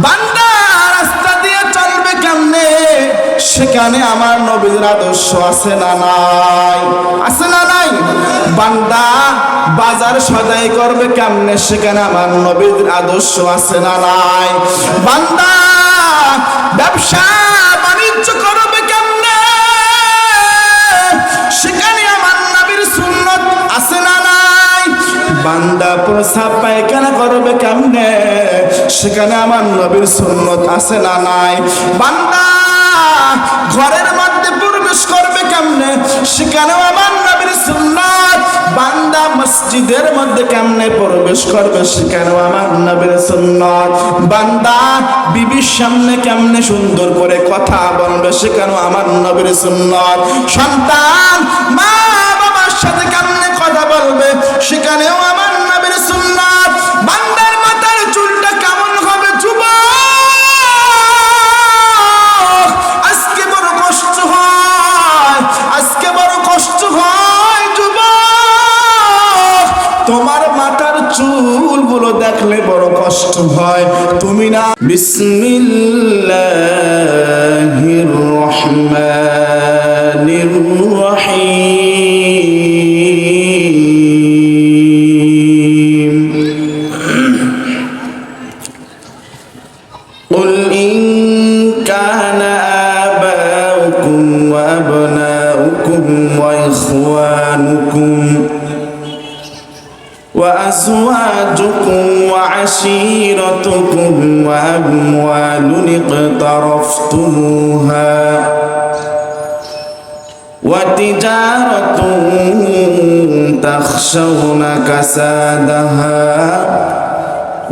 বান্দা রাস্তা দিয়ে চলবে কেমনে, সেখানে আমার নবীর আদর্শ আছে না নাই? আছে না নাই? বান্দা বাজার সদাই করবে কেমনে, সেখানে আমার নবীর আদর্শ আছে না নাই? বান্দা ব্যবসা বাণিজ্য করবে কেমনে, সেখানে আমার নবীর সুন্নত আছে না নাই? বান্দা প্রস্রাব পায়খানা করবে কেমনে, সেখানে আমার নবীর সুন্নত আছে না নাই? বান্দা ঘরের মধ্যে প্রবেশ করবে কেমনে, সেখানেও আমার নবীর সুন্নাত। বান্দা মসজিদের মধ্যে কেমনে প্রবেশ করবে, সেখানেও আমার নবীর সুন্নাত। বান্দা বিবির সামনে কেমনে সুন্দর করে কথা বলবে, সেখানেও আমার নবীর সুন্নাত। সন্তান মা বাবার সাথে কেমনে কথা বলবে, সেখানেও আমার নবীর সুন্নাত। বান্দার মাথার চুলটা কেমন হবে, যুবক আজকে বড় কষ্ট হয়, আজকে বড় কষ্ট হয় যুবক, তোমার মাথার চুলগুলো দেখলে বড় কষ্ট হয়। তুমি না বিসমিল্লাহির রহমানির রহিম قل إن كان آباؤكم وأبناؤكم وإخوانكم وأزواجكم وعشيرتكم وأموال اقترفتموها وتجارة تخشون كسادها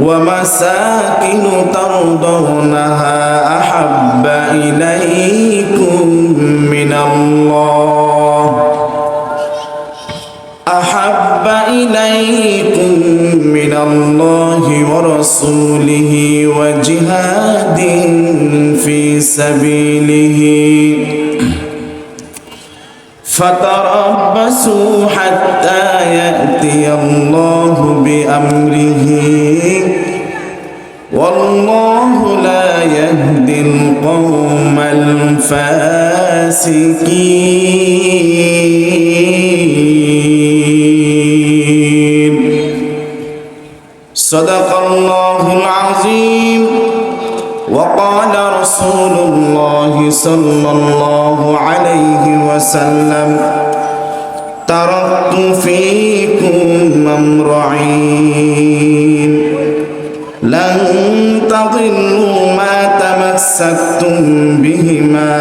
ومساكن ترضونها أحب إليكم من الله ورسوله وجهاد في سبيله فتربصوا حتى يأتي الله بأمره والله لا يهدي القوم الفاسقين صدق الله العظيم وقال رسول الله صلى الله عليه وسلم تركت فيكم أمرين لن تضلوا ما تمسكتم بهما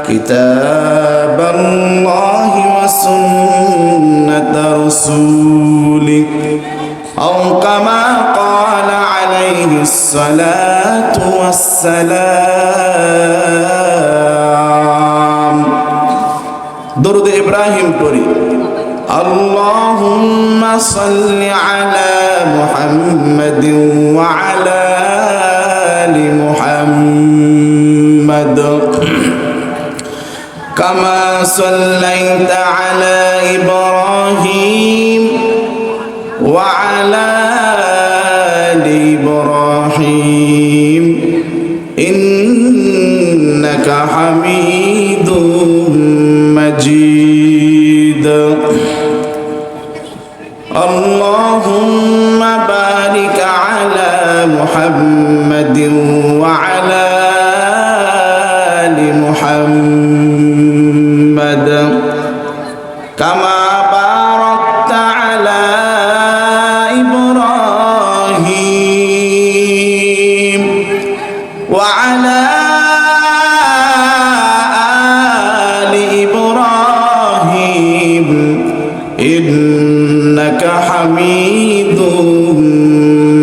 كتاب الله وسنة رسوله أو كما قال عليه الصلاة والسلام درود إبراهيم পড়ি اللهم صل على محمد وعلى آل محمد كما صليت على إبراهيم وعلى آل إبراهيم إنك حميد مجيد اللهم بارك على محمد وعلى آل محمد كما باركت على إبراهيم وعلى آل إبراهيم إنك حميد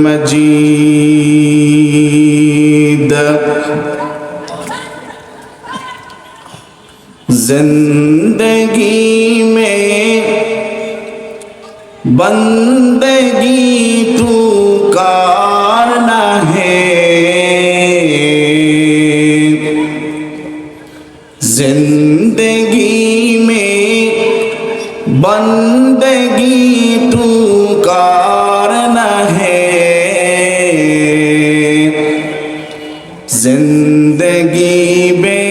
مجيد जिंदगी में बंदगी तू करना है जिंदगी में बंदगी तू करना है जिंदगी में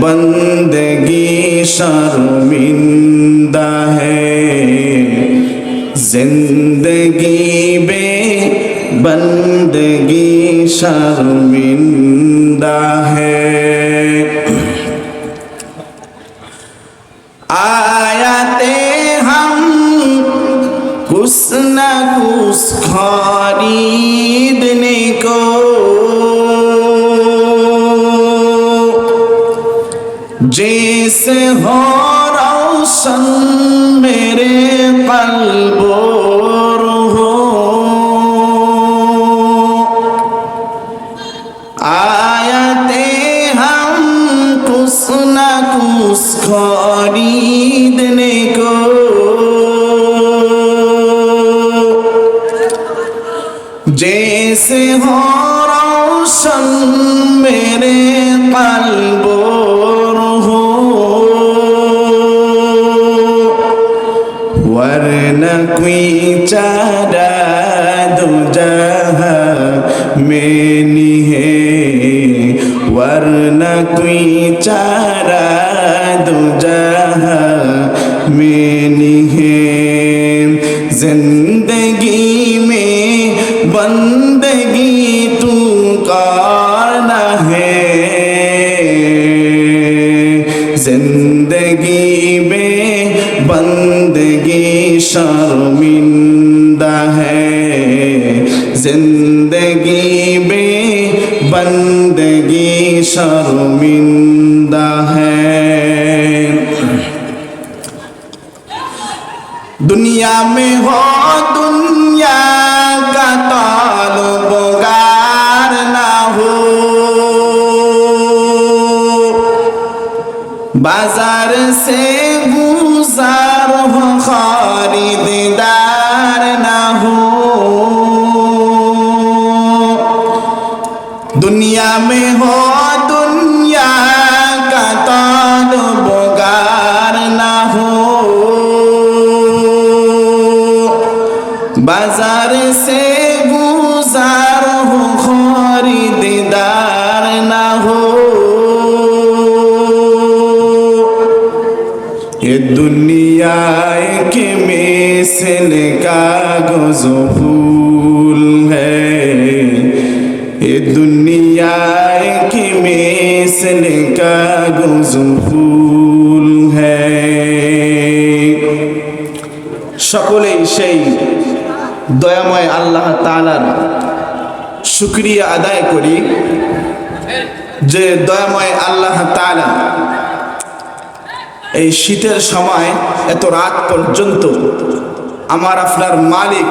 बंदगी शर्मिंदा है, जिंदगी में बंदगी शर्मिंदा है। आयाते हम कुछ न कुछ खरीदने को, जैसे हो रोशन मेरे कल्बो रूहो। आयते हम कुछ न कुछ खरीदने को, जैसे हो रोशन मेरे कल्बो रूहो। वरना कोई चारा दो जहां में नहीं है, वरना कोई चारा दो जहां में नहीं है। जिंदगी में बंदगी तू करना है, जिंदगी में बंदगी शर्मिंदा है, जिंदगी में बंदगी शर्मिंदा है। दुनिया में हो दुनिया का ताल्लुगार ना हो, बाजार से गुजार हो खरीदार ना हो। दुनिया में हो दुनिया का ताल्लुगार ना हो, बाजार से गुजार हो खरीदार ना हो। ये दुनिया एक मिसल कागज़ फूल है, ये दुनिया एक मिसल कागज़ फूल है। সকলেই সেই দয়াময় আল্লাহ তাআলার শুকরিয়া আদায় করি যে দয়াময় আল্লাহ তাআলা এই শীতের সময় এত রাত পর্যন্ত আমার আপনার মালিক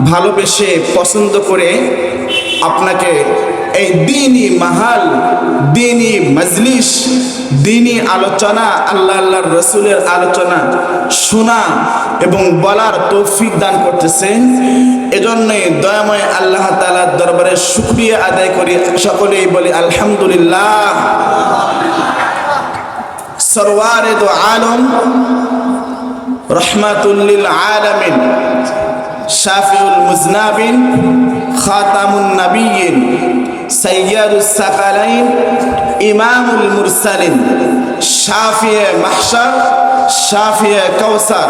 ভালোবেসে পছন্দ করে আপনাকে এই দ্বীনি মাহাল, দ্বীনি মজলিস, দ্বীনি আলোচনা, আল্লাহ আল্লাহর রাসূলের আলোচনা শোনা এবং বলার তৌফিক দান করতেছেন। এজন্যই দয়াময় আল্লাহ তাআলার দরবারে শুকরিয়া আদায় করি। সকলেই বলি আলহামদুলিল্লাহ। সরওয়ারে দো আলম রহমাতুল লিল আলামিন, শাফিউল মুজনাবিন, খাতামুন নবিয়্যিন, সাইয়্যিদুস সাকালাইন, ইমামুল মুরসালিন, শাফিয়ে মাহশার, শাফিয়ে কাউসার,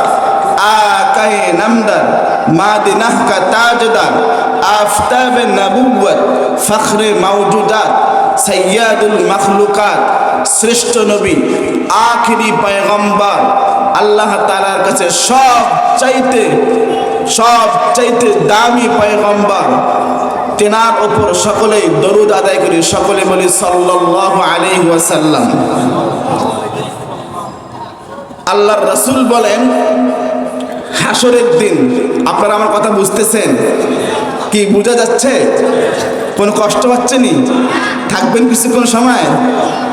আকায়ে নামদার, মাদিনাহ কা তাজদার, আফতাবে নবুওয়াত, ফখরে মাওজুদাত, সাইয়্যিদুল মখলুকাত, শ্রেষ্ঠ নবী, আখিরি পয়গম্বর, আল্লাহ তাআলার কাছে সবচাইতে দামি পয়গম্বর, তেনার উপর সকলেই দরুদ আদায় করি। সকলে বলি সাল্লাল্লাহু আলাইহি ওয়াসাল্লাম। আল্লাহর রাসূল বলেন হাসরের দিন, আপনারা আমার কথা বুঝতেছেন কি? বোঝা যাচ্ছে? কোনো কষ্ট হচ্ছে নি? থাকবেন কিছুক্ষণ সময়?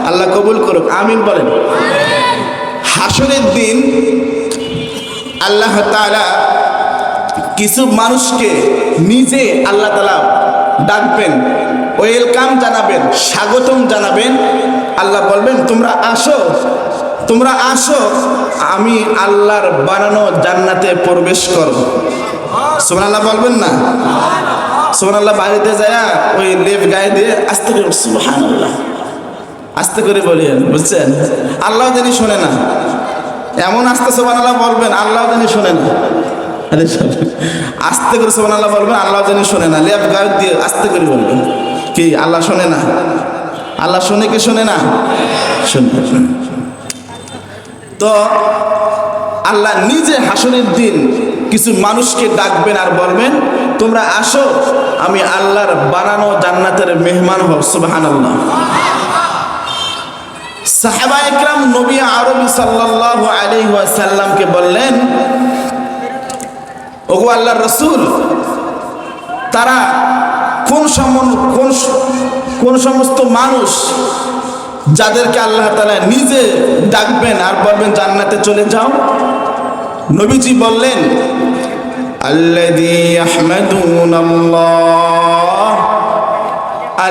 আল্লাহ কবুল করুক, আমিন বলেন। হাসরের দিন আল্লাহ তাআলা কিছু মানুষকে নিজে আল্লাহ তাআলা ডাকবেন, ওয়েলকাম জানাবেন, স্বাগতম জানাবেন। আল্লাহ বলবেন তোমরা আসো, আমি আল্লাহর বানানো জান্নাতে প্রবেশ করো। সুবহানাল্লাহ বলবেন না? সুবহানাল্লাহ বাড়িতে যায় ওই লেপ গায়ে দিয়ে আস্তে করে সুবহানাল্লাহ আস্তে করে বলেন, বুঝছেন? আল্লাহ জানি শোনে না, এমন আস্তে সুবহানাল্লাহ বলবেন আল্লাহ জানি শোনে না। আরে আস্তে করে সুবহানাল্লাহ বলবেন, আল্লাহ জানি শোনে না, লেপ গায়ে দিয়ে আস্তে করে বলবেন। কি আল্লাহ শোনে না? আল্লাহ শোনে কি শোনে না? শোনে। তো আল্লাহ নিজে হাসরের দিন কিছু মানুষকে ডাকবেন আর বলবেন, তোমরা আসো, আমি আল্লাহর বানানো জান্নাতের মেহমান হব। সুবহানাল্লাহ। সাহাবা একরাম নবী আরবি সাল্লাল্লাহু আলাইহি ওয়াসাল্লামকে বললেন, ওগো আল্লাহর রাসূল, তারা কোন সমস্ত মানুষ যাদেরকে আল্লাহ তাআলা নিজে ডাকবেন আর বলবেন জান্নাতে চলে যাও? নবীজি বললেন, আল্লাযী ইয়াহমাদুনাল্লাহ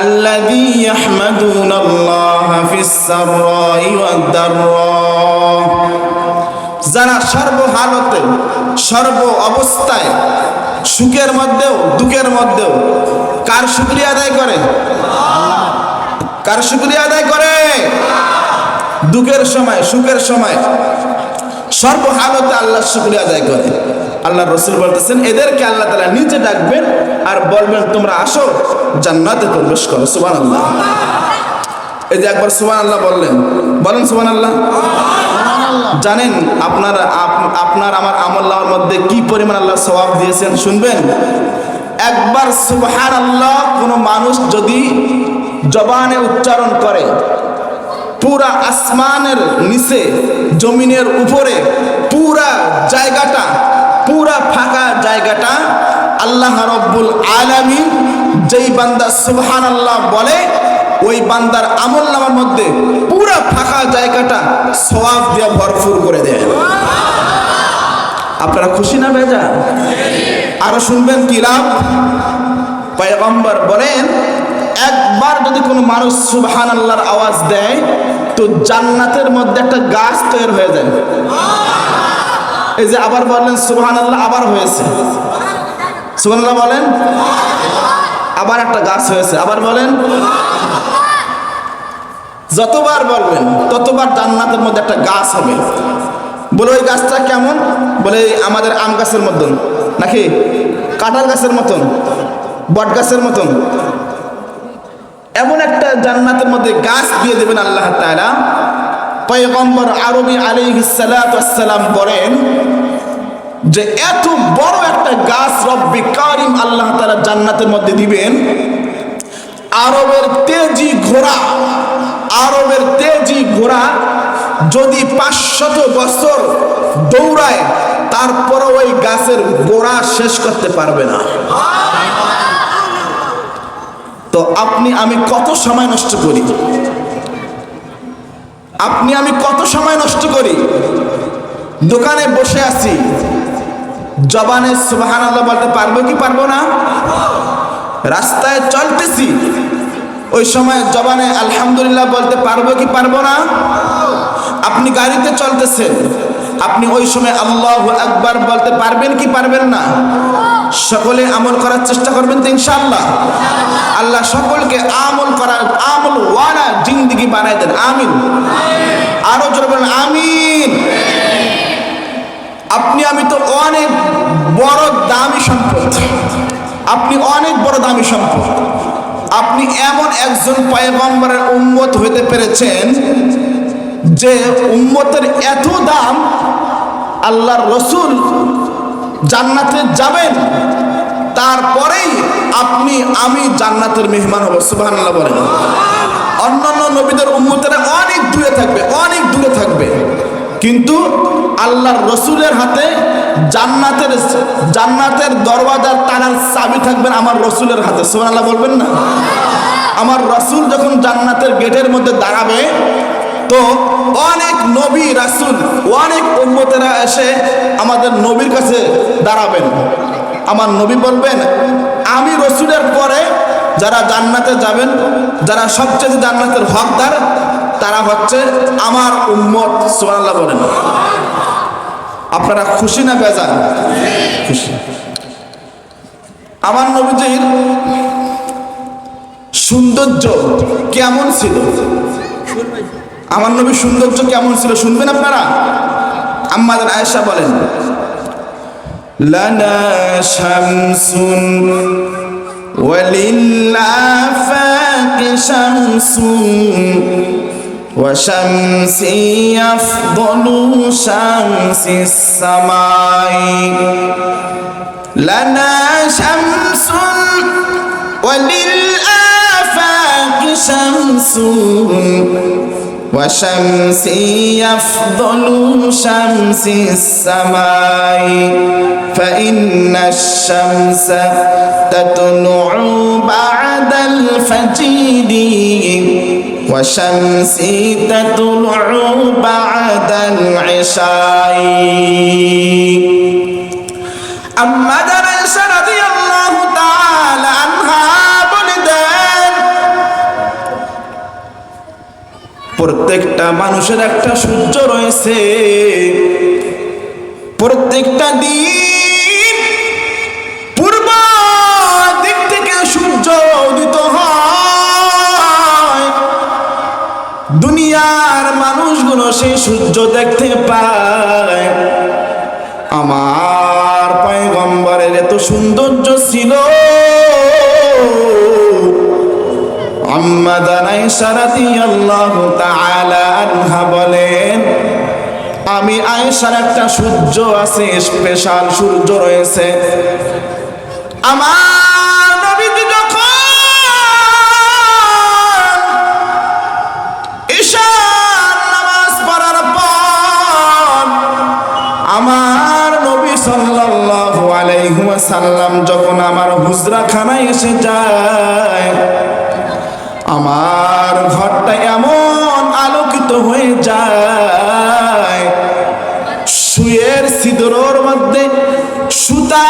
الذي يحمدون الله في السراء والضراء, যারা সর্ব হালতে সর্ব অবস্থায় সুখের মধ্যেও দুঃখের মধ্যেও কার শুকরিয়া আদায় করে? কার শুকরিয়া আদায় করে? দুঃখের সময় সুখের সময় সর্ব হালতে আল্লাহর শুকরিয়া আদায় করে। আল্লাহর রাসূল বলতেছেন, এদেরকে আল্লাহ তাআলা নিজে ডাকবেন আর বলবেন, তোমরা আসো জান্নাতে প্রবেশ করো। সুবহানাল্লাহ। এই যে একবার সুবহানাল্লাহ বললেন, বলেন সুবহানাল্লাহ। জানেন আপনার আমার আমলনামার মধ্যে কি পরিমাণ আল্লাহ সওয়াব দিয়েছেন শুনবেন? একবার সুবহানাল্লাহ কোনো মানুষ যদি জবানে উচ্চারণ করে, পুরা আসমানের নিচে জমিনের উপরে পুরা জায়গাটা, পুরা ফাঁকা জায়গাটা আল্লাহ রাব্বুল আলামিন যেই বান্দা সুবহানাল্লাহ বলে ওই বান্দার আমলনামার মধ্যে পুরা ফাঁকা জায়গাটা সওয়াব দিয়ে ভরপুর করে দেয়। আপনারা খুশি না বেজার? আরো শুনবেন কি লাভ? পয়গম্বর বলেন, একবার যদি কোনো মানুষ সুবহানাল্লাহর আওয়াজ দেয় তো জান্নাতের মধ্যে একটা গাছ তৈরি হয়ে যায়। এই যে আবার বললেন সুবহানাল্লাহ, আবার হয়েছে। সুবহানাল্লাহ বলেন, আবার একটা গাছ হয়েছে। আবার বলেন, যতবার বলবেন ততবার জান্নাতের মধ্যে একটা গাছ হবে। বলে ওই গাছটা কেমন? বলে আমাদের আম গাছের মতন, নাকি কাঁঠাল গাছের মতন, বট গাছের মতন। এমন একটা জান্নাতের মধ্যে গাছ দিয়ে দেবেন আল্লাহ তাআলা। পয়গম্বর আরবি আলাইহিস সালাতু ওয়াস সালাম বলেন যে এত বড় একটা গাছ রব্বি কারীম আল্লাহ তাআলা জান্নাতের মধ্যে দিবেন, আরবের তেজি ঘোড়া যদি 500 বছর দৌড়ায় তারপর ওই গাছের গোড়া শেষ করতে পারবে না। তো আপনি আমি কত সময় নষ্ট করি, আপনি আমি কত সময় নষ্ট করি। দোকানে বসে আছি, জবানে সুবহানাল্লাহ বলতে পারবো কি পারবো না? রাস্তায় চলতেছি, ওই সময় জবানে আলহামদুলিল্লাহ বলতে পারবো কি পারবো না? আপনি গাড়িতে চলতেছেন, আপনি ওই সময় আল্লাহু আকবার বলতে পারবেন কি পারবেন না? সকলে আমল করার চেষ্টা করবেন তো ইনশাআল্লাহ। আল্লাহ সকলকে আমল করার আমল ওয়ালা জিন্দেগি বানাই দেন। আমিন। আরো জোরে বলেন আমিন। আপনি আমি তো অনেক বড় দামি সম্পদ, আপনি অনেক বড় দামি সম্পদ। আপনি এমন একজন পয়গম্বরের উম্মত হইতে পেরেছেন যে উম্মতের এত দাম, আল্লাহর রাসূল জান্নাতে যাবেন, তারপরেই আপনি আমি জান্নাতের মেহমান হব। সুবহানাল্লাহ বলেন। অন্যান্য নবীদের উম্মতেরা অনেক দূরে থাকবে, অনেক দূরে থাকবে, কিন্তু আল্লাহর রাসূলের হাতে জান্নাতের দরওয়াজার তালার চাবি থাকবেন আমার রাসূলের হাতে। সুবহানাল্লাহ বলবেন না? আমার রাসূল যখন জান্নাতের গেটের মধ্যে দাঁড়াবে তো অনেক নবী রাসূল অনেক উম্মতেরা এসে আমাদের নবীর কাছে দাঁড়াবেন। আমার নবী বলবেন, আমি রাসূলের পরে যারা জান্নাতে যাবেন, যারা সবচেয়ে জান্নাতের হকদার, তারা হচ্ছে আমার উম্মত। সুবহানাল্লাহ বলেন। আপনারা খুশি না বেজার? খুশি। আমার নবীজির সৌন্দর্য কেমন ছিল? আমার নবীর সৌন্দর্য কেমন ছিল শুনবেন আপনারা? আম্মা জান আয়েশা বলেন, লানা শামসুন ওয়ালিল আফাকি শামসুন ওয়া শামসি আফদালু শামসিস সামাই। লানা শামসুন ওয়ালিল আফাকি শামসুন وشمسي أفضل شمس السماء فإن الشمس تطلع بعد الفجر وشمسي تطلع بعد العشاء. أما عائشة رضي الله تعالى عنها প্রত্যেকটা মানুষের একটা সূর্য রয়েছে, প্রত্যেকটা দিন পূর্ব দিক থেকে সূর্য উদিত হয়। দুনিয়ার মানুষগুলো সেই সূর্য দেখতে পায়। আমার পয়গম্বরের এত সৌন্দর্য ছিল। আম্মা জান আয়েশা রাদিয়াল্লাহু তাআলা আনহা বলেন, আমি আয়েশার একটা সূর্য আছে, স্পেশাল সূর্য রয়েছে। আমার নবীজি যখন ঈশার নামাজ পড়ার পর আমার নবী সাল্লাল্লাহু আলাইহি ওয়াসাল্লাম যখন আমার হুজরাখানায় এসে যায়, আমার ঘরটা এমন আলোকিত হয়ে যায়, সুয়ের ছিদ্রর মধ্যে সুতা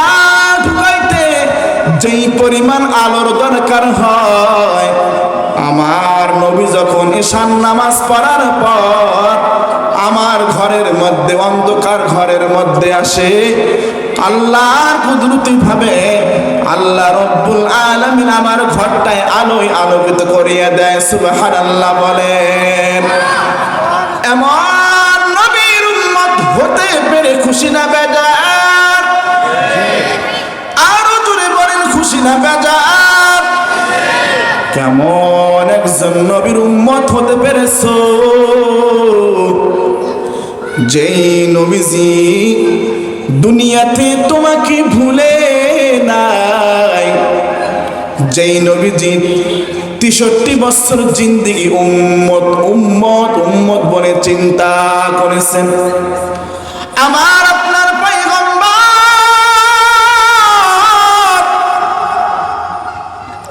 ঢুকাইতে যেই পরিমাণ আলোর দরকার হয়, আমার নবী যখন ঈশার নামাজ পড়ার পর আমার ঘরের মধ্যে, অন্ধকার ঘরের মধ্যে আসে, আল্লাহর কুদরতি ভাবে আল্লাহ রব্বুল আলামিন আমার ঘরটায় আলোয় আলোকিত করিয়ে দেয়। সুবহানাল্লাহ বলেন। এমন নবীর উম্মত হতে পেরে খুশি না বেজার? আরো জোরে বলেন, খুশি না বেজার? কেমন একজন নবীর উম্মত হতে পেরেছো, যেই নবীজি দুনিয়াতে তোমাকে ভুলে নাই, যেই নবীজি ৬৩ বছর জিন্দেগি উম্মত উম্মত উম্মত বলে চিন্তা করেছেন। আমার আপনার পয়গম্বর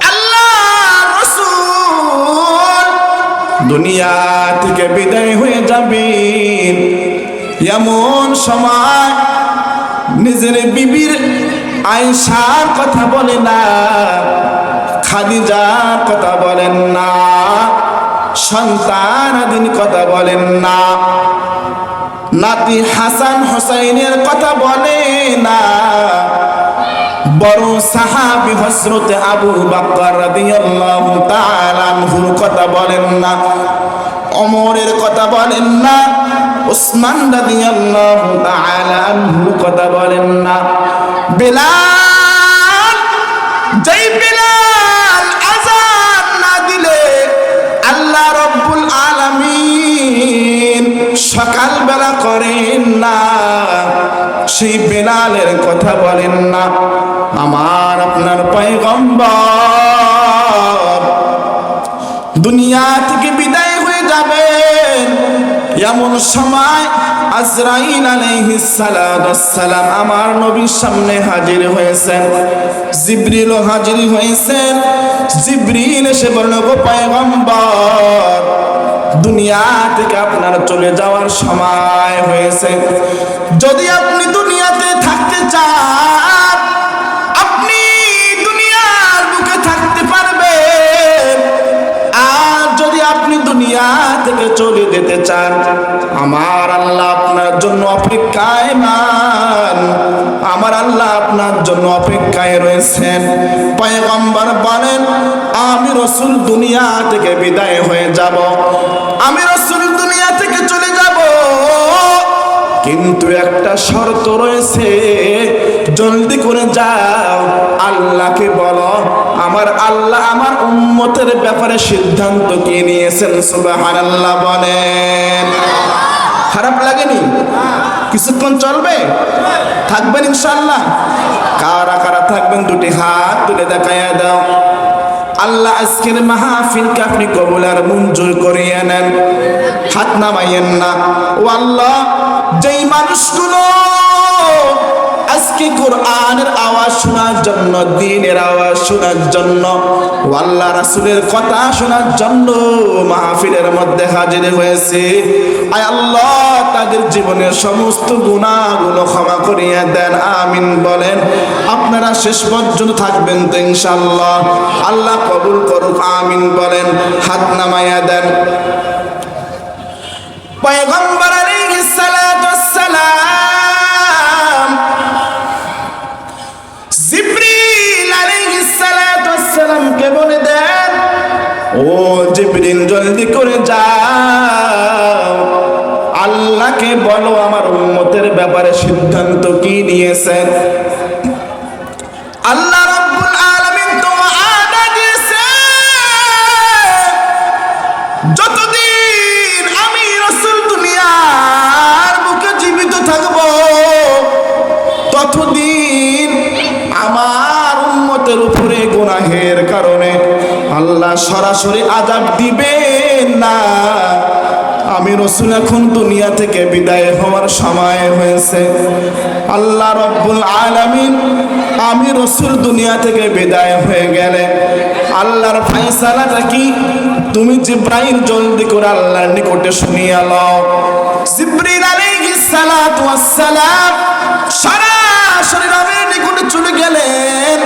আল্লাহর রাসূল দুনিয়া থেকে বিদায় হয়ে যাবেন, এমন সময় নিজের বিবির আয়েশার কথা বলে না, খাদিজার কথা বলেন না, সন্তানাদির কথা বলেন না, নাতি হাসান হোসাইনের কথা বলে না, বড় সাহাবী হযরত আবু বকর রাদিয়াল্লাহু তাআলা আনহুর কথা বলেন না, ওমরের কথা বলেন না, উসমান রাদিয়াল্লাহু তাআলা আনহুর কথা বলেন না, বিলাল, যেই বিলাল আযান না দিলে আল্লাহ রব্বুল আলামিন সকালবেলা করেন না, সেই বিলালের কথা বলেন না। আমার আপনার পয়গম্বর দুনিয়া থেকে বিদায় হয়ে যাবেন, এমন সময় আজরাইল আলাইহিস সালাম আমার নবীর সামনে হাজির হয়েছেন, জিবরিলও হাজির হয়েছেন। জিবরিল এসে বলল, গো পয়গম্বর, দুনিয়া থেকে আপনার চলে যাওয়ার সময় হয়েছে। যদি আপনি দুনিয়াতে থাকতে চান, আপনি দুনিয়ার বুকে থাকতে পারবেন, আর যদি আপনি দুনিয়া দুনিয়া থেকে চলে যেতে চান, আমার আল্লাহ আপনার জন্য অপেক্ষায় মান, আমার আল্লাহ আপনার জন্য অপেক্ষায় রয়েছেন। পয়গম্বর বলেন, আমি রাসূল দুনিয়া থেকে বিদায় হয়ে যাব, আমি রাসূল দুনিয়া থেকে চলে যাব, কিন্তু একটা শর্ত রয়েছে, জলদি করে যাও, আল্লাহকে বলো আমার আল্লাহ আমার উম্মতের ব্যাপারে সিদ্ধান্ত কি নিয়েছেন। সুবহানাল্লাহ বলেন। খারাপ লাগেনি? কিছুক্ষণ চলবে, থাকবেন ইনশাআল্লাহ? কারা কারা থাকবেন দুটি হাত তুলে দেখাইয়া দাও। আল্লাহ আজকের মাহফিলকে আপনি কবুল আর মঞ্জুর করিয়ে নেন। হাত নামাইয়েন না। ও আল্লাহ, যেই মানুষগুলো আজকে কোরআনের আওয়াজ শোনার জন্য, দ্বীনের আওয়াজ শোনার জন্য, ও আল্লাহ রাসূলের কথা শোনার জন্য মাহফিলের মধ্যে হাজির হয়েছে, আয় আল্লাহ তাদের জীবনের সমস্ত গুনাহগুলো ক্ষমা করিয়ে দেন, আমিন বলেন। আপনারা শেষ পর্যন্ত থাকবেন তো ইনশাআল্লাহ? আল্লাহ কবুল করুক, আমিন বলেন। হাত নামাইয়া দেন। পয়গম্বর আলাইহিস সালাতু ওয়াস সালাম জিবরিল আলাইহিস সালাতু ওয়াস সালামকে বলে দেন, ও জিবরিল জলদি করে যাও, আল্লাহকে বলো আমার উম্মতের ব্যাপারে সিদ্ধান্ত কি নিয়েছেন। আল্লাহ রাব্বুল আলামিন তো ওয়াদা দিয়েছে, যতদিন আমি রাসূল দুনিয়ার বুকে জীবিত থাকব, ততদিন আমার উম্মতের উপরে গুনাহের কারণে আল্লাহ সরাসরি আযাব দিবেন না। আমি রাসূল এখন দুনিয়া থেকে বিদায় হওয়ার সময় হয়েছে। আল্লাহ রাব্বুল আলামিন আমি রাসূল দুনিয়া থেকে বিদায় হয়ে গেলে আল্লাহর ফয়সালাটা কি? তুমি জিবরাইল জলদি করে আল্লাহর নিকটে শুনিয়ে লও। জিবরিল আলাইহিস সালাতু ওয়াস সালাম সরাসরি নবীর নিকটে চলে গেলেন।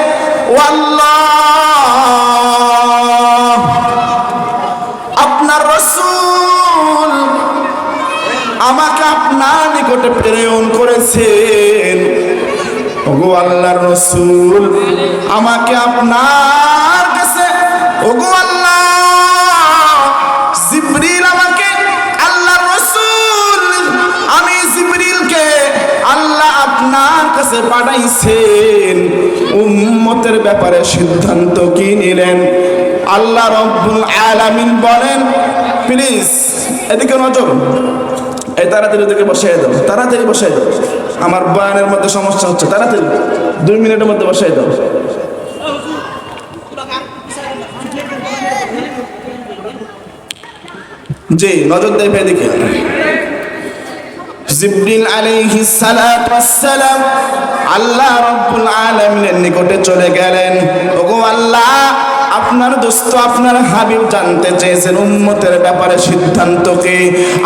ও আল্লাহ, আপনার রাসূল আমাকে আপনার নিকটে প্রেরণ করেছেন। ওগো আল্লাহর রাসূল, আমাকে আপনার কাছে, ওগো আল্লাহ, জিবরিল আমাকে, আল্লাহর রাসূল আমি জিবরিলকে আল্লাহ আপনার কাছে পাঠাইছেন, উম্মতের ব্যাপারে সিদ্ধান্ত কি নিলেন? আল্লাহ রাব্বুল আলামিন বলেন, প্লিজ এদিকে নজর, এই তাড়াতাড়ি থেকে বসাই দাও, তাড়াতাড়ি বসাই দাও, আমার বয়ানের মধ্যে সমস্যা হচ্ছে, তাড়াতাড়ি 2 মিনিটের মধ্যে বসাই দাও। জি, নজর দেবে এদিকে। জিবরিল আলাইহিস সালাতু ওয়াস সালাম আল্লাহ রাব্বুল আলামিনের নিকটে চলে গেলেন। ওগো আল্লাহ, আপনার দোস্ত আপনার হাবিব জানতে চেয়েছেন উম্মতের ব্যাপারে সিদ্ধান্ত কি।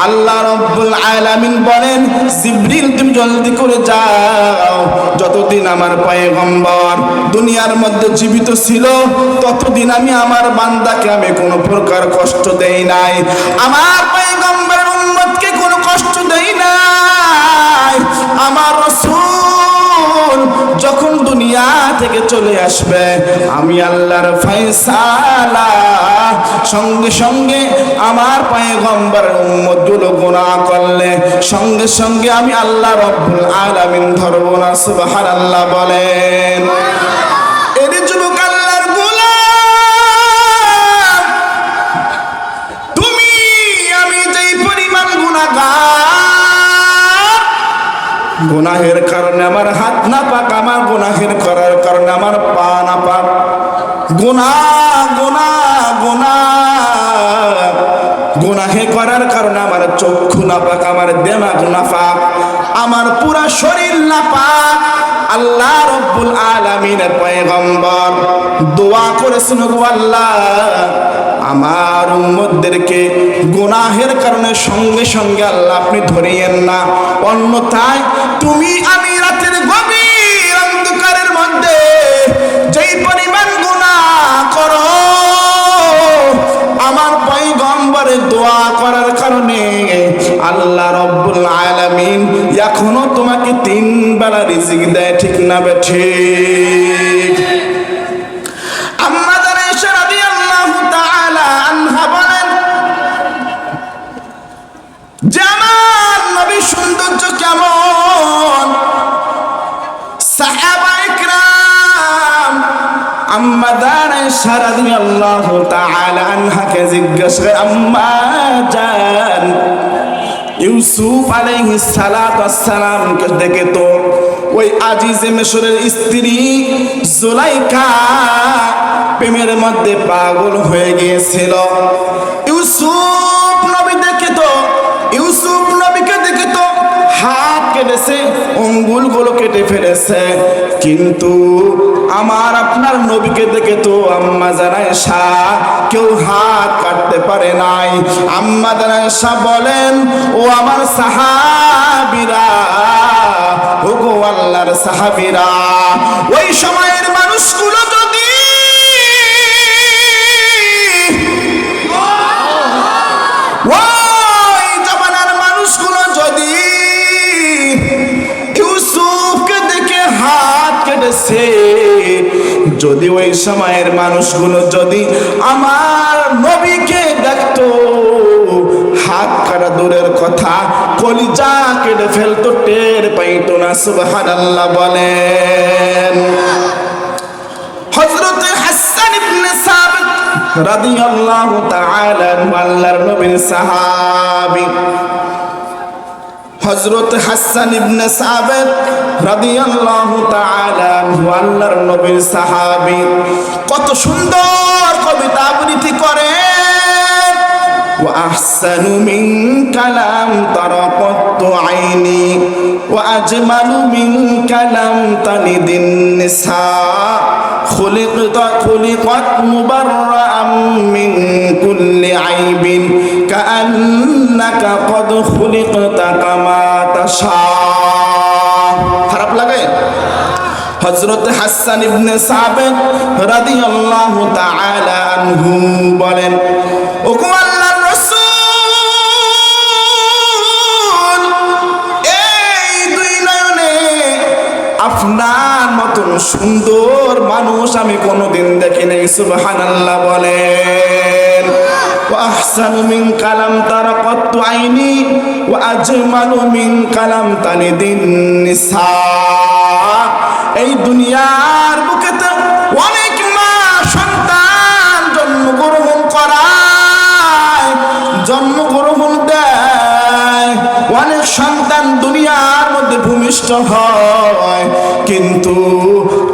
আল্লাহ রাব্বুল আলামিন বলেন, জিবরিল তুমি জলদি করে যাও, যতদিন আমার পয়গম্বর দুনিয়ার মধ্যে জীবিত ছিল ততদিন আমি আমার বান্দাকে আমি কোনো প্রকার কষ্ট দেই নাই, আমার পয়গম্বরের উম্মতকে কোনো কষ্ট দেই নাই। আমার রাসূল যখন দুনিয়া থেকে চলে আসবে, আমি আল্লাহর ফয়সালা সঙ্গে সঙ্গে আমার পয়গম্বরের উম্মতগুলো গুনাহ করলে সঙ্গে সঙ্গে আমি আল্লাহ রাব্বুল আলামিন ধরব না। সুবহানাল্লাহ বলেন। এর যুবক আল্লাহর গোলাম, তুমি আমি যেই পরিমাণ গুনাহগার, গুনাহের কারণে আমার হাত না পাক, আমার গুনাহের করার কারণে আমার পা না পাক, গুনাহে করার কারণে আমার চক্ষু না পাক, আমার দেমাগ না পাক, আমার পুরা শরীর না পাক। আল্লাহ রাব্বুল আলামিনের পয়গম্বর দোয়া করেছেন, গো আল্লাহ আমার উম্মতদেরকে গুনাহের কারণে সঙ্গে সঙ্গে আল্লাহ আপনি ধরিয়েন না, অন্যথায় তুমি আমি রাতের গভীর অন্ধকারের মধ্যে যেই পরিমাণ গুনাহ করো, আমার পয়গম্বরের দোয়া রিজিক দেয়, ঠিক না বেঠিক? আম্মা জান আয়েশা রাদিয়াল্লাহু তাআলা আনহা বলেন যে আমার নবীর সৌন্দর্য কেমন, সাহাবায়ে কেরাম আম্মা জান আয়েশা রাদিয়াল্লাহু তাআলা আনহাকে জিজ্ঞাসা করে, আম্মা জান ইউসুফ আলাইহিস সালাতু ওয়াস সালামকে দেখে তো ওই আজিজে মিশরের স্ত্রী জুলাইখা প্রেমের মধ্যে পাগল হয়ে গিয়েছিল। ইউসুফ নবীকে দেখে তো হাত কেটেছে, আঙ্গুলগুলো কেটে ফেলেছে, কিন্তু আমার আপনার নবীকে দেখে তো আম্মা জান আয়েশা কেউ হাত কাটতে পারে নাই। আম্মা জান আয়েশা বলেন, ও আমার সাহাবীরা, ও গো আল্লাহর সাহাবীরা, ওই সময়ের মানুষগুলো যদি ওই জামানার মানুষগুলো যদি ইউসুফকে দেখে হাত কেটেছে, যদি ওই সময়ের মানুষগুলো যদি আমার নবীকে দেখতো, হাত কাটা দূরের কথা কলিজা কেটে ফেলতো, টের পাইতো না। সুবহানাল্লাহ বলেন। হযরত হাসান ইবনে সাবিত রাদিয়াল্লাহু তাআলা আল্লাহর নবীর সাহাবী, হযরত হাসান ইবনে সাবিত রাদিয়াল্লাহু তাআলা আল্লাহর নবীর সাহাবী, কত সুন্দর কবিতা আবৃত্তি করেন। ওয়া আহসানু মিনকা লাম তারাকাতু আইনি ওয়া আজমালু মিনকা লাম তালিদিন নিসা খুলিকাত মুবাররাআম মিন কুল্লি আইবিন কাআন্নাকা কদ খুলিকতা কামা তাশা। খারাপ লাগে? হযরত হাসান ইবনে সাবিত রাদিয়াল্লাহু তাআলা আনহু বলেন, ও গো আল্লাহর রাসূল, এই দুই নয়নে আপনার মতন সুন্দর মানুষ আমি কোনোদিন দেখি নাই। সুবহানাল্লাহ বলেন। ওয়া আহসানু মিনকা লাম তারাকাতু আইনি ওয়া আজমালু মিনকা লাম তালিদিন নিসা। এই দুনিয়ার বুকেতে অনেক মা সন্তান জন্মগ্রহণ দেয়, অনেক সন্তান দুনিয়ার মধ্যে ভূমিষ্ঠ হয়, কিন্তু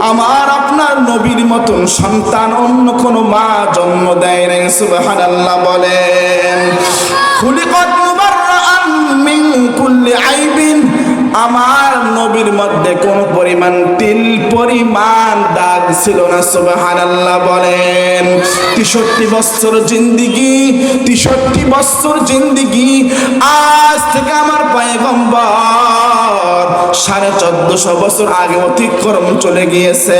আমার আপনার নবীর মতন সন্তান অন্য কোন মা জন্ম দেয় নাই। সুবহানাল্লাহ বলেন। খুলিকাত মুবাররাআম মিন কুল্লি আইবিন, আমার নবীর মধ্যে কোন পরিমাণ তিল পরিমাণ দাগ ছিল না। সুবহানাল্লাহ বলেন। 63 বছর জিন্দেগি আজ থেকে আমার পয়গম্বর 1450 বছর আগে অতিক্রম চলে গিয়েছে।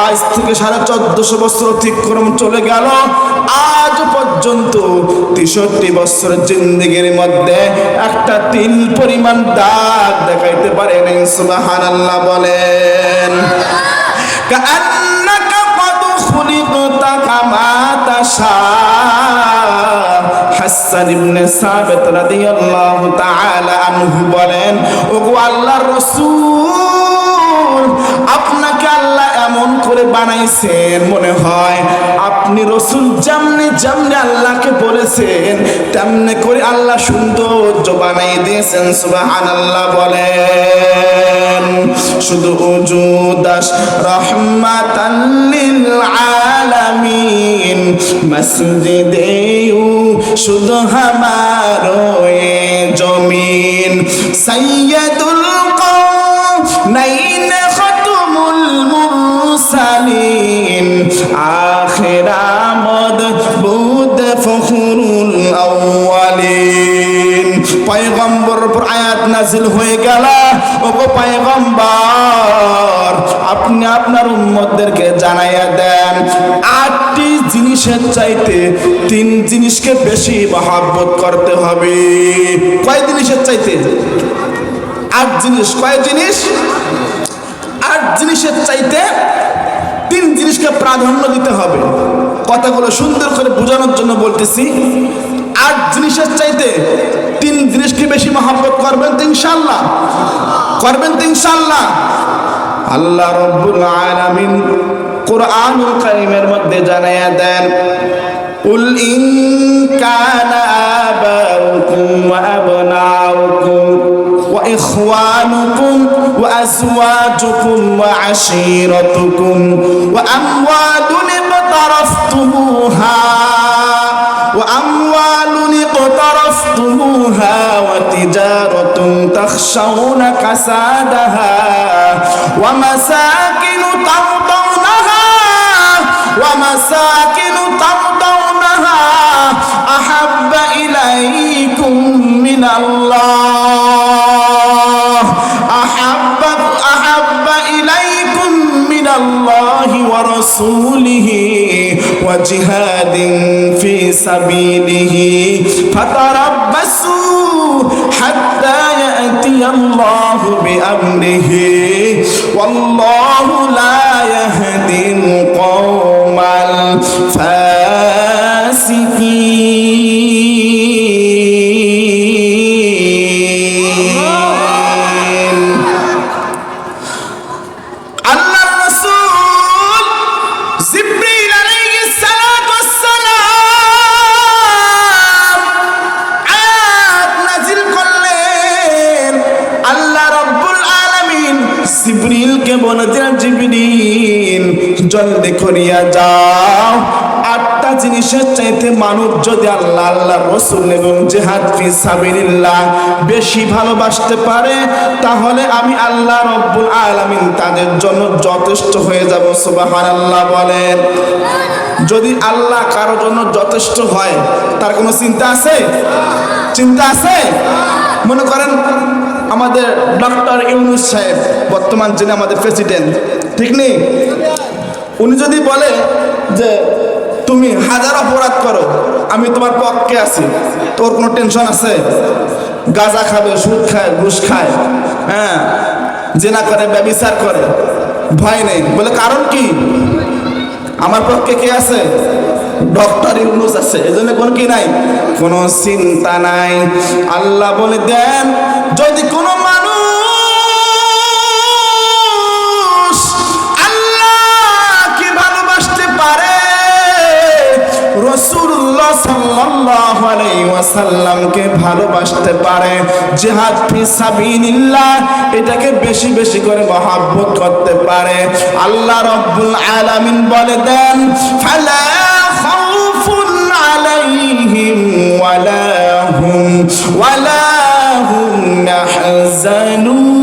আজ থেকে 1450 বছর অতিক্রম চলে গেল, আজ পর্যন্ত 63 বছর জিন্দেগির মধ্যে একটা তিল পরিমাণ দাগ দেখাইতে পারে নাই। সুবহানাল্লাহ বলেন। কাআন্নাকা কদ খুলিকতা কামা তাশা। হাসান ইবনে সাবিত রাদিয়াল্লাহু তাআলা আনহু বলেন, ও গো আল্লাহর রাসূল, আপনাকে আল্লাহ এমন করে বানাইছেন মনে হয় আপনি রাসূল যেমনি আল্লাহকে বলেছেন তেমনি করে আল্লাহ সৌন্দর্য বানাই দিয়েছেন। সুবহানাল্লাহ বলেন। শুধু উজুদাস রহমাতাল লিল আলামিন মসজিদে শুধু হামারো এ জমিন সাইয়্যিদুল কওনাইন খাতুমুল মুরসালিন আখির আমদ বুদ ফখরুল আউয়ালিন। পয়গম্বরের উপর আয়াত নাজিল হয়ে গেল, ওগো পয়গম্বর আপনি আপনার উম্মতদেরকে জানাইয়া দেন 8টি জিনিসের চাইতে 3 জিনিসকে বেশি মহব্বত করতে হবে। কয় জিনিসের চাইতে? 8 জিনিস। কয় জিনিস? জিনিসের চাইতে 3 জিনিসকে প্রাধান্য দিতে হবে। কথাগুলো সুন্দর করে বোঝানোর জন্য বলতেছি। 8 জিনিসের চাইতে 3 জিনিসকে বেশি মহব্বত করবেন তো ইনশাআল্লাহ? করবেন তো ইনশাআল্লাহ? আল্লাহ রাব্বুল আলামিন কুরআনুল কারীমের মধ্যে জানায়া দেন, কুল ইন কানা আবাউকুম ওয়া আবনাউকুম ওয়া ইখওয়ানুকুম ওয়া আজওয়াজুকুম ওয়া আশীরাতুকুম ওয়া আমওয়ালুন ইqtaraftumuha وتجارة تخشون كسادها ومساكن ترضونها أحب إليكم من الله ورسوله وجهاد في سبيله فتربصوا حتى يأتي الله بأمره والله لا يهدي القوم الفاسقين. আল্লাহর রাসূল জিবরিল আলাইহিস সালাতু ওয়াস সালাম আয়াত নাযিল করলেন। আল্লাহ রাব্বুল আলামিন জিবরিলকে বলে দিলেন, জিবরিল জলদি করিয়া যাও, 8টা জিনিসের চাইতে মানুষ যদি আল্লাহ, আল্লাহর রাসূল এবং জিহাদ ফি সাবিলিল্লাহ বেশি ভালোবাসতে পারে, তাহলে আমি আল্লাহ রাব্বুল আলামিন তাদের জন্য যথেষ্ট হয়ে যাব। সুবহানাল্লাহ বলেন। যদি আল্লাহ কারোর জন্য যথেষ্ট হয়, তার কোনো চিন্তা আছে? চিন্তা আছে? মনে করেন আমাদের ডক্টর ইউনূস সাহেব, বর্তমান যিনি আমাদের প্রেসিডেন্ট, ঠিক নেই, উনি যদি বলে যে তুমি 1000 অপরাধ করো, আমি তোমার পক্ষে আছি, তোর কোনো টেনশন আছে? গাঁজা খাবে, সুদ খায়, ঘুষ খায়, হ্যাঁ, জেনা করে, ব্যভিচার করে, ভয় নেই, বলে কারণ কি? আমার পক্ষে কে আছে? ডক্টর ইউনূস আছে, এজন্য কোন কি নাই, কোনো চিন্তা নাই। আল্লাহ বলে দেন, যদি কোনো মানুষ আল্লাহকে ভালোবাসতে পারে, রাসূলুল্লাহ সাল্লাল্লাহু আলাইহি ওয়াসাল্লামকে ভালোবাসতে পারে, জিহাদ ফি সাবিলিল্লাহ এটাকে বেশি বেশি করে মহব্বত করতে পারে, আল্লাহ রাব্বুল আলামিন বলে দেন, ফালা খাউফুন আলাইহিম ওয়ালা হুম ইয়াহজানুন।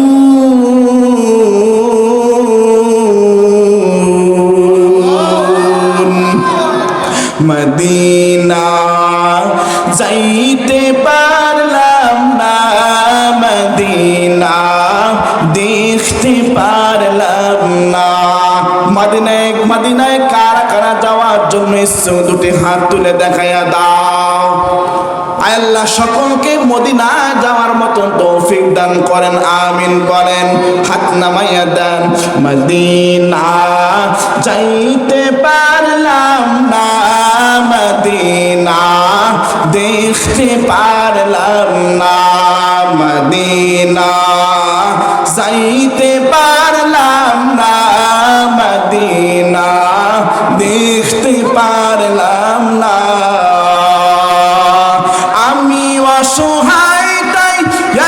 মদিনা যাইতে পারলাম না, মদিনা দেখতে পারলাম না। মদিনায় কারা কারা যাওয়ার জন্য ইচ্ছুক, দুটি হাত তুলে দেখাইয়া দাও। আয় আল্লাহ সকলকে মদিনা যাওয়ার মতন তৌফিক দান করেন, আমিন বলেন। হাত নামাইয়া দেন। মদিনা যাইতে পারলাম না, মদিনা দেখতে পারলাম না, মদিনা যাইতে পারলাম না, মদিনা দেখতে পারলাম না। আমি অসহায় তাই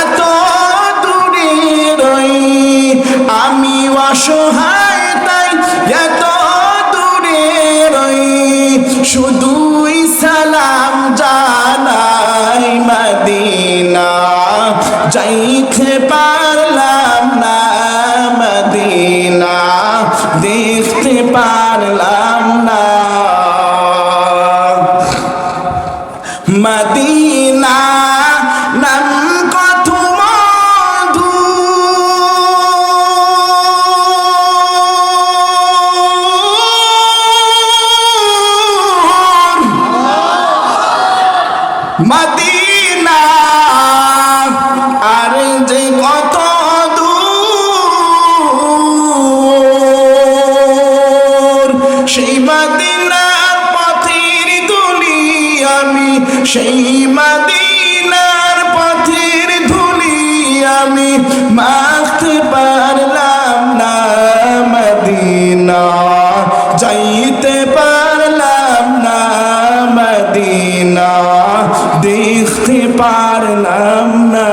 এত দূরে রই, আমি অসহায় তাই এত দূরে রই, শুধুই সালাম জানাই, মদিনা যাইতে পারলাম না, মদিনা দেখতে পারলাম না। মদিনা নাম কত মধু, মদিনা আর যে কত দূর, সেই মদিনার পথের ধুলি আমি মাখতে পারলাম না, মদিনা যাইতে পারলাম না, মদিনা দেখতে পারলাম না।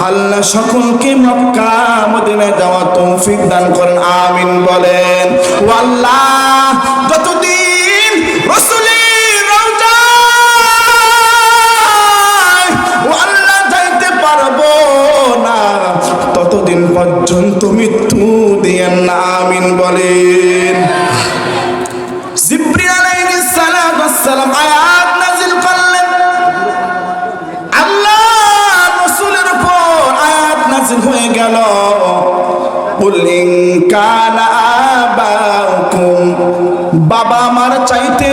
আল্লাহ সকলকে মক্কা মদিনায় যাওয়া তৌফিক দান করেন, আমিন বলেন। ও আল্লাহ, যতদিন রাসূলের রওজায় ও আল্লাহ যাইতে পারবো না, ততদিন পর্যন্ত মৃত্যু দিয়েন না, আমিন বলেন। জিবরিল আলাইহিস সালাম আয়াত নাযিল করলেন, আল্লাহ রাসূলের উপর আয়াত নাযিল হয়ে গেল, কুল ইন কানা আবাউকুম, বাবা মার চাইতে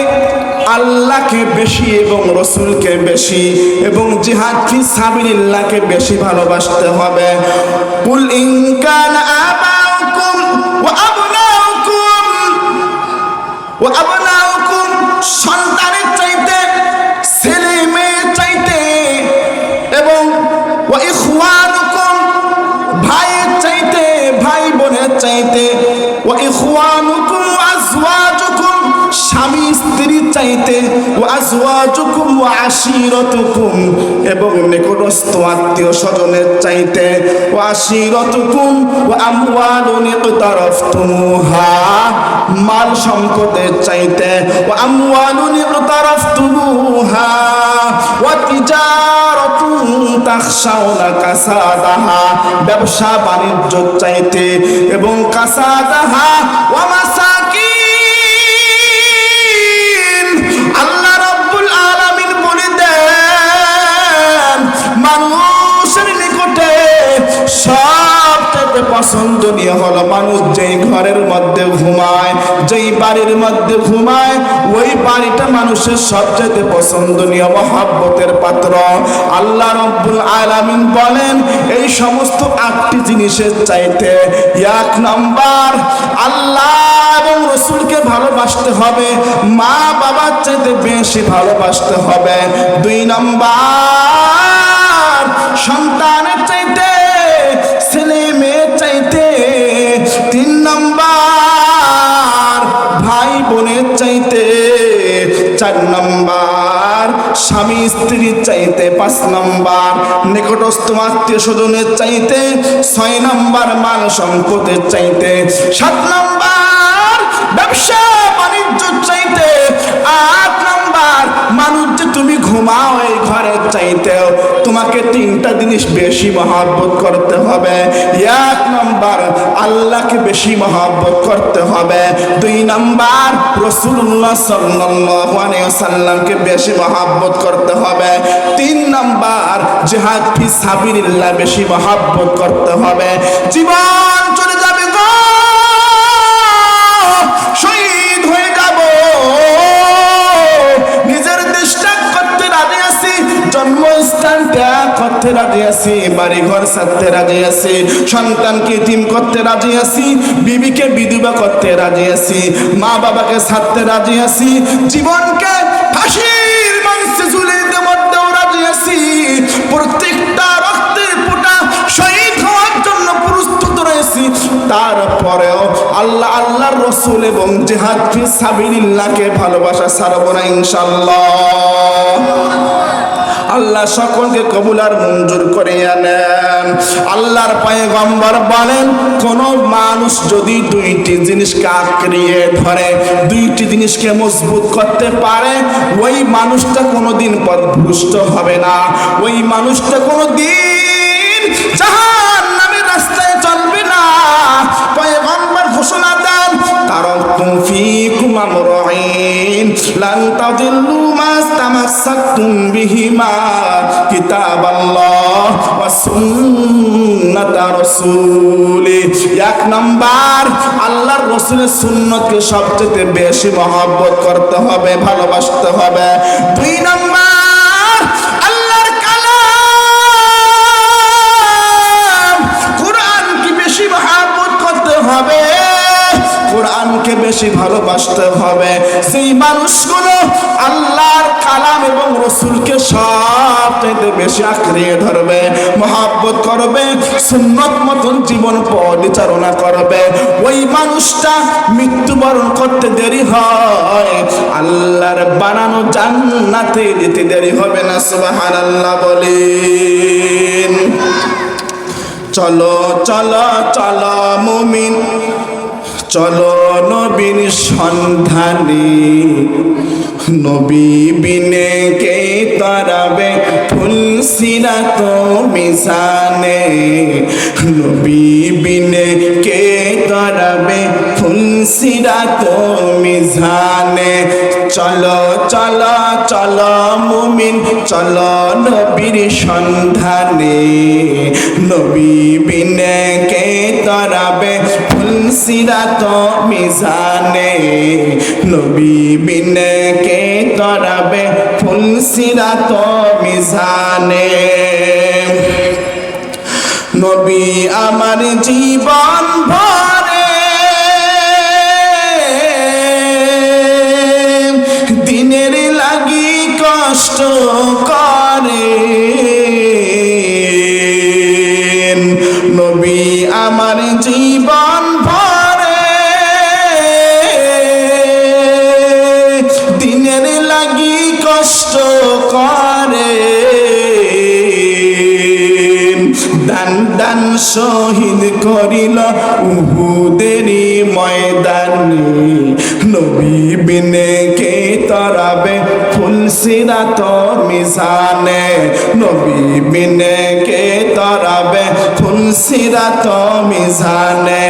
আল্লাহকে বেশি এবং রাসূলকে বেশি এবং জিহাদ ফি সাবিলিল্লাহকে বেশি ভালোবাসতে হবে। কুল ইন কানা আবাউকুম ওয়া আবনাউকুম ওয়া আবনাউকুম, সন্তানের চাইতে ছেলে মেয়ের চাইতে এবং ওয়া ইখওয়ানুকুম, ভাইয়ের চাইতে ভাই বোনের চাইতে, ওয়া ইখওয়ানুকুম ওয়া আজওয়াজুকুম, স্বামী স্ত্রীর চাইতে, ওয়া আজওয়াজুকুম ওয়া আশিরাতুকুম, এবং নিকটস্থ আত্মীয় স্বজনের চাইতে, ওয়া আশিরাতুকুম ওয়া আমওয়ালুন ইকতারাফতুমুহা, মাল সম্পদের চাইতে, ওয়া আমওয়ালুন ইকতারাফতুমুহা ওয়া তিজারাতুন তাখশাউনা কাসাদাহা, ব্যবসা বাণিজ্য চাইতে এবং কাসাদাহা ওয়া মাসাকিন। আল্লাহ রাব্বুল আলামিন বলে দেন, মানুষের নিকটে সবচেয়ে পছন্দনীয় হলো মানুষ যেই ঘরের মধ্যে ঘুমায়, যেই বাড়ির মধ্যে ঘুমায়, ওই বাড়িটা মানুষের সবচেয়ে পছন্দনীয় মহব্বতের পাত্র। আল্লাহ রাব্বুল আলামিন বলেন, এই সমস্ত 8টি জিনিসের চাইতে 1 নাম্বার আল্লাহ এবং রাসূলকে ভালোবাসতে হবে, মা বাবার চাইতে বেশি ভালোবাসতে হবে। 2 নাম্বার সন্তানের চাইতে ছেলে মেয়ের চাইতে। 3 নাম্বার ভাই বোনের চাইতে। 4 নাম্বার স্বামী স্ত্রীর চাইতে। 5 নাম্বার নিকটস্থ আত্মীয় স্বজনের চাইতে। 6 নাম্বার মাল সম্পদের চাইতে। 7 নাম্বার ব্যবসা বাণিজ্য চাইতে। 8 নাম্বার মানুষ যে তুমি ঘুমাও এই ঘরের চাইতেও তোমাকে 3টা জিনিস বেশি মহব্বত করতে হবে। 1 নাম্বার আল্লাহকে বেশি মহব্বত করতে হবে। 2 নাম্বার রাসূলুল্লাহ সাল্লাল্লাহু আলাইহি ওয়াসাল্লামকে বেশি মহব্বত করতে হবে। 3 নাম্বার জিহাদ ফি সাবিলিল্লাহ বেশি মহব্বত করতে হবে। জীবন চলে যাবে গো, শহীদ হয়ে যাব, নিজের দেশ ত্যাগ করতে রাজি আছি, জন্মস্থান ত্যাগ করতে রাজি আছি, বাড়ি ঘর ছাড়তে রাজি আছি, সন্তানকে ইতিম করতে রাজি আছি, বিবিকে বিধবা করতে রাজি আছি, মা বাবাকে ছাড়তে রাজি আছি, জীবনকে ফাঁসির মঞ্চে ঝুলিয়ে দিতে মধ্যেও রাজি আছি, প্রত্যেকটা রক্তের ফোঁটা শহীদ হওয়ার জন্য প্রস্তুত রয়েছি। তারপরেও আল্লাহ আল্লাহর রাসূল এবং জিহাদ ফি সাবিলিল্লাহকে ভালোবাসা ছাড়ব না ইনশাআল্লাহ। আল্লাহ সকলকে কবুল আর মঞ্জুর করে নেন। আল্লাহর পয়গম্বর বলেন, কোন মানুষ যদি 2টি জিনিসকে আঁকড়িয়ে ধরে, 2টি জিনিসকে মজবুত করতে পারে, ওই মানুষটা কোনোদিন পথভ্রষ্ট হবে না, ওই মানুষটা কোনোদিন জাহান্নামের রাস্তায় চলবে না। পয়গম্বর ঘোষণা দেন, তারাকুম ফীকুম আমরাইন লান তাদিল্লু মাস্তামাসসাকতুম বিহিমা কিতাবাল্লাহ ওয়া সুন্নাতা রাসূলি। 1 নাম্বার আল্লাহর রাসূলের সুন্নতকে সবচেয়ে বেশি মহব্বত করতে হবে, ভালোবাসতে হবে। 2 নাম্বার আল্লাহর কালাম কোরআনকে বেশি মহব্বত করতে হবে, কোরআনকে বেশি ভালোবাসতে হবে। সেই মানুষগুলো আল্লাহর কালাম এবং রসুলকে সবচেয়ে বেশি আঁকড়ে ধরবে, মহব্বত করবে, সুন্নত মতন জীবন পরিচালনা করবে, ওই মানুষটা মৃত্যুবরণ করতে দেরি হয়, আল্লাহর বানানো জান্নাতে যেতে দেরি হবে না। সুবহানাল্লাহ বলেন। চলো চলো চলো মুমিন, চলো নবীর সন্ধানে, নবী বিনে কে তারাবে ফুলসিরাত মিজানে, নবী বিনে কে তারাবে ফুলসিরাত মিজানে। চলো চলো চলো মুমিন, চলো নবীর সন্ধানে, নবী বিনে কে তারাবে ফুলসিরাত মিজানে, নবী বিনে কে তারাবে ফুলসিরাত মিজানে। নবী আমার জীবন ভরে দিনের লাগি কষ্ট করে, নবী আমার জীবন ভরে দিনের লাগি কষ্ট করে, দান দান শহীদ করিল উহুদেরই ময়দানে, নবী বিনে কে তারাবে ফুলসিরাত মিজানে, নবী বিনে কে তারাবে ফুলসিরাত মিজানে।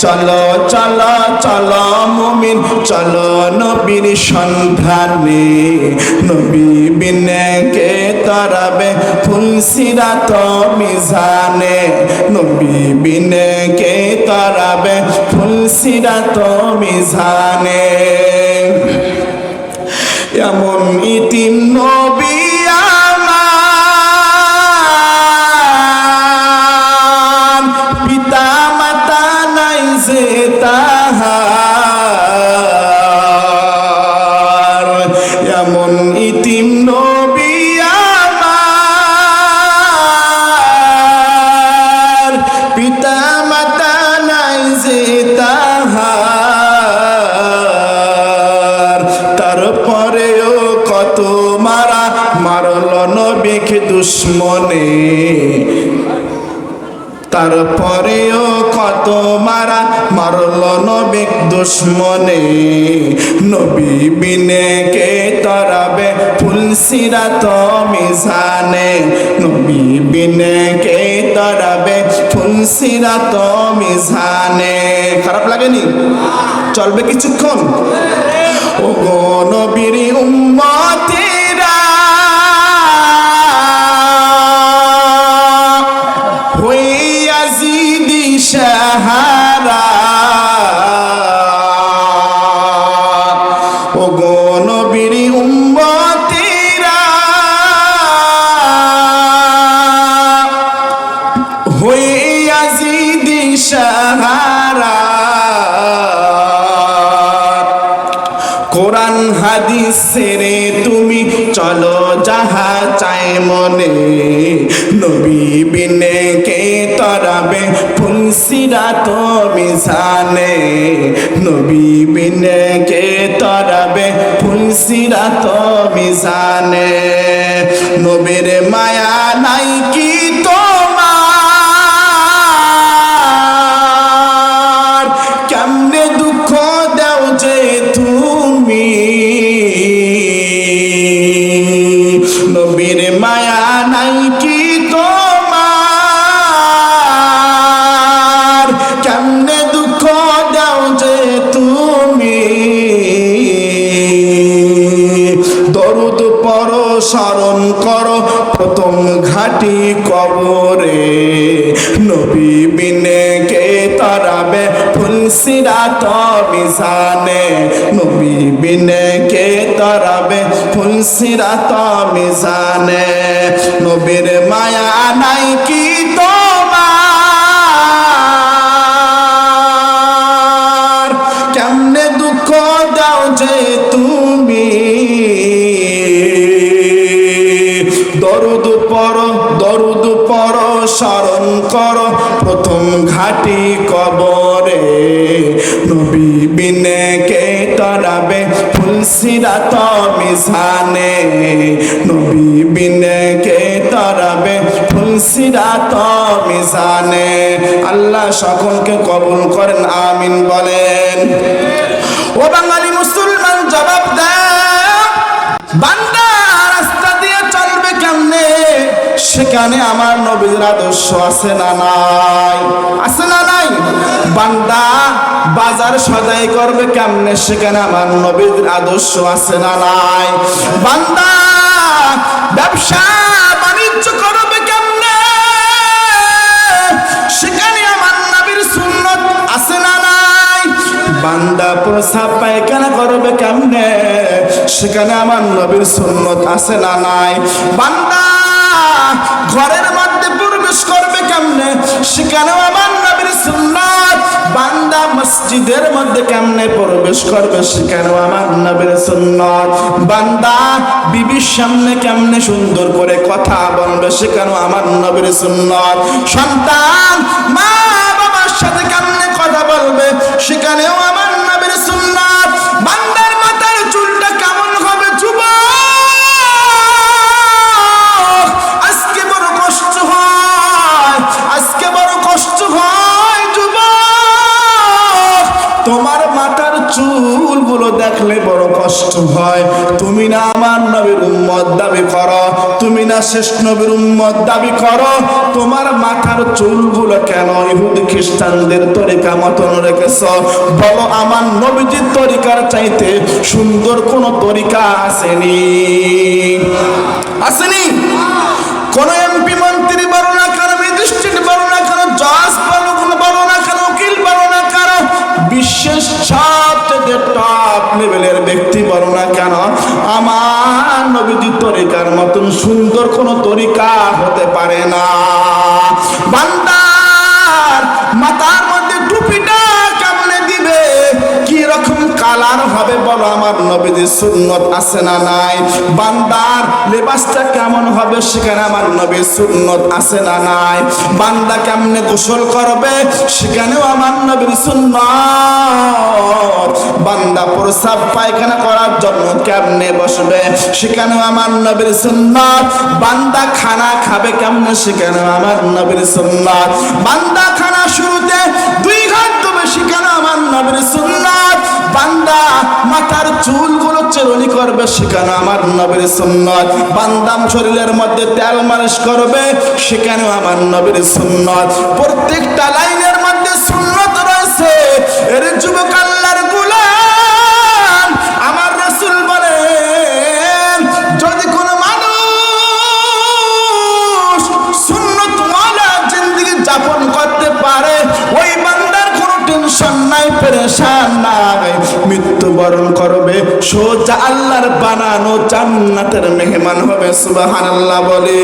চলো চলো চলো মুমিন, চলো নবীর সন্ধানে, নবী বিনে কে তারাবে ফুলসিরাত মিজানে, নবী বিনে কে তারাবে ফুলসিরাত মিজানে। এমন ইতিম নবী আমার, পিতা মাতা নাই যে তাহার, এমন ইতিম নবী আমার, পিতা মাতা নাই যে তাহার, তারপরেও কত মারা মারল নবীকে দুশ্মনে, তারপরেও কত মারা মারল নবী দুশ্মনে, নবী বিনে কে তারাবে ফুলসিরাত মিজানে, নবী বিনে কে তারাবে ফুলসিরাত মিজানে। খারাপ লাগেনি? চলবে কিছুক্ষণ? ও গো নবীর উম্মতেরা হইয়া জিদি সাহারা, ও গো নবীর উম্মতেরা হইয়া জিদি সাহারা, কোরআন হাদিস ছেড়ে তুমি চলো যাহা চায় মনে, নবী বিনে কে তারাবে ফুলসিরাত মিজানে, নবী বিনে কে তারাবে ফুলসিরাত মিজানে। নবীর মায়া নাই কি তোমার, কেমনে দুঃখ দাও যে তুমি, নবীর মায়া নাই কি তোমার, কেমনে দুঃখ দাও যে তুমি, দরুদ পড়ো স্মরণ করো প্রথম ঘাটি কবরে, নবী বিনে কে তারাবে ফুলসিরাত মিজানে, নবী বিনে কে তারাবে ফুলসিরাত মিজানে। নবীর মায়া নাই কি তোমার, কেমনে দুঃখ দাও যে তুমি, স্মরণ করো প্রথম ঘাটি কবরে, নবী বিনে কে তরাবে ফুলসিরাত মিজানে, নবী বিনে কে তরাবে ফুলসিরাত মিজানে। আল্লাহ সকলকে কবুল করেন, আমিন বলেন। ও বাঙালি মুসলমান জবাব দেয়, বান্দা রাস্তা দিয়ে চলবে কেমনে? সেখানে আমার নবীর আদর্শ আছে না নাই? আছে না নাই? বান্দা বাজার সদাই করবে কেমনে? সেখানে আমার নবীর আদর্শ আছে না নাই? বান্দা ব্যবসা বাণিজ্য করবে কেমনে? সেখানে আমার নবীর সুন্নত আছে না নাই? বান্দা প্রস্রাব পায়খানা করবে কেমনে? সেখানে আমার নবীর সুন্নত আছে না নাই? বান্দা ঘরের মধ্যে প্রবেশ করবে কেমনে? সেখানেও আমার নবীর সুন্নাত। বান্দা মসজিদের মধ্যে কেমনে প্রবেশ করবে? সেখানেও আমার নবীর সুন্নাত। বান্দা বিবির সামনে কেমনে সুন্দর করে কথা বলবে? সেখানেও আমার নবীর সুন্নাত। সন্তান মা বাবার সাথে কেমনে কথা বলবে? সেখানেও আমার নবীর সুন্নাত। বান্দার মাথার চুলটা কেমন হবে? যুবক আজকে বড় কষ্ট হয়, আজকে বড় কষ্ট হয় যুবক, তোমার মাথার চুলগুলো দেখলে বড় কষ্ট হয়। তুমি না আমার নবীর উম্মত দাবি করো, তুমি না শেষ নবীর উম্মত দাবি করো, তোমার মাথার চুলগুলো কেন ইহুদি খ্রিস্টানদের তরিকা মতন রেখেছ? বলো, আমার নবীজির তরিকার চাইতে সুন্দর কোন তরিকা আসেনি? আসেনি? কোন এমপি মন্ত্রী বলো না কেন, ম্যাজিস্ট্রেট বলো না কেন, জজ বলো না কেন, উকিল বলো না কেন, বিশ্বের সবচেয়ে টপ লেভেলের ব্যক্তি বলো না কেন, আমার নবীজির তরিকার মতন সুন্দর কোন তরিকা হতে পারে না। বান্দার মাথার মধ্যে টুপিটা কেমনে দিবে? কি রকম কালার হবে? বলো, আমার নবীজির সুন্নত আছে না নাই? বান্দার লেবাসটা কেমন হবে? সেখানে আমার নবীর সুন্নত আছে না নাই? বান্দা কেমনে গোসল করবে? সেখানেও আমার নবীর সুন্নত। বান্দা প্রস্রাব পায়খানা করার জন্য কেমনে বসবে? সেখানেও আমার নবীর সুন্নত। বান্দা খানা খাবে কেমনে? সেখানেও আমার নবীর সুন্নত। বান্দা খানা শুরুতে 2 ঘাট দেবে, সেখানেও আমার নবীর সুন্নত। বান্দা মাথার চুলগুলো চেরুনি করবে, সেখানে আমার নবীর সুন্নত। বান্দাম শরীরের মধ্যে তেল মালিশ করবে, সেখানেও আমার নবীর সুন্নত। প্রত্যেকটা লাইনের মধ্যে সুন্নত রয়েছে। এর যুবক আল্লাহর গোলাম, আমার রাসূল বলেন, যদি কোনো মানুষ সুন্নতওয়ালা জিন্দেগি যাপন করতে পারে, ওই বান্দার কোনো টেনশন নাই, পেরেশান নাই, মৃত্যুবরণ করবে সোজা আল্লাহর বানানো জান্নাতের মেহমান হবে। সুবহানাল্লাহ বলে।